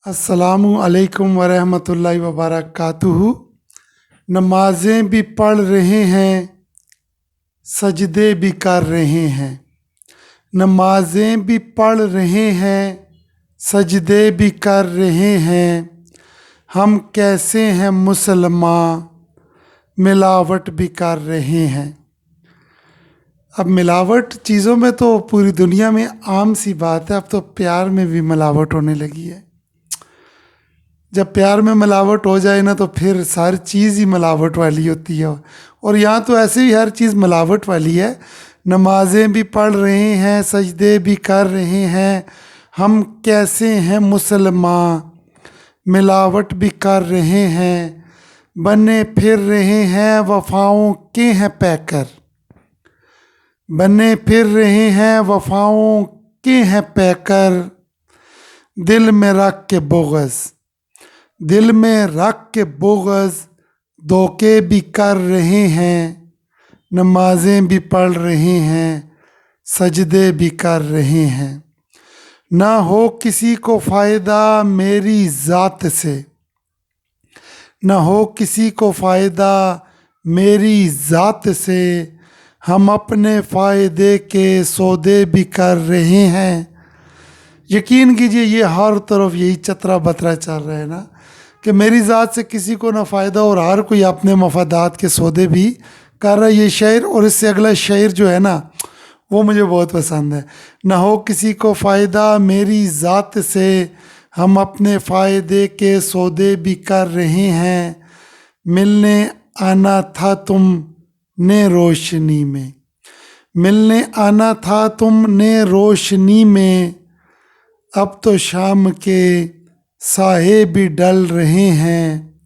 अस्सलामु अलैकुम वरहमतुल्लाहि वबरकातुहू। नमाज़ें भी पढ़ रहे हैं, सजदे भी कर रहे हैं। नमाज़ें भी पढ़ रहे हैं, सजदे भी कर रहे हैं। हम कैसे हैं मुसलमान, मिलावट भी कर रहे हैं। अब मिलावट चीज़ों में तो पूरी दुनिया में आम सी बात है। अब तो प्यार में भी मिलावट होने लगी है। जब प्यार में मिलावट हो जाए ना, तो फिर सारी चीज़ ही मिलावट वाली होती है। और यहाँ तो ऐसे ही हर चीज़ मिलावट वाली है। नमाज़ें भी पढ़ रहे हैं, सजदे भी कर रहे हैं। हम कैसे हैं मुसलमान, मिलावट भी कर रहे हैं। बने फिर रहे हैं वफाओं के हैं पैकर। बने फिर रहे हैं वफाओं के हैं पैकर। दिल में रख के बोगस, दिल में रख के बोगस, धोखे भी कर रहे हैं। नमाज़ें भी पढ़ रहे हैं, सजदे भी कर रहे हैं। ना हो किसी को फ़ायदा मेरी ज़ात से, ना हो किसी को फ़ायदा मेरी ज़ात से। हम अपने फ़ायदे के सौदे भी कर रहे हैं। यकीन कीजिए, ये हर तरफ यही चतरा बतरा चल रहा है ना, कि मेरी ज़ात से किसी को ना फ़ायदा, और हर कोई अपने मफादात के सौदे भी कर रहा है। ये शेर और इससे अगला शेर जो है ना, वो मुझे बहुत पसंद है। ना हो किसी को फ़ायदा मेरी ज़ात से, हम अपने फ़ायदे के सौदे भी कर रहे हैं। मिलने आना था तुमने रोशनी में, मिलने आना था तुमने रोशनी में। अब तो शाम के साहे भी डल रहे हैं।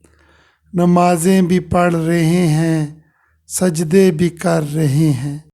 नमाज़ें भी पढ़ रहे हैं, सजदे भी कर रहे हैं।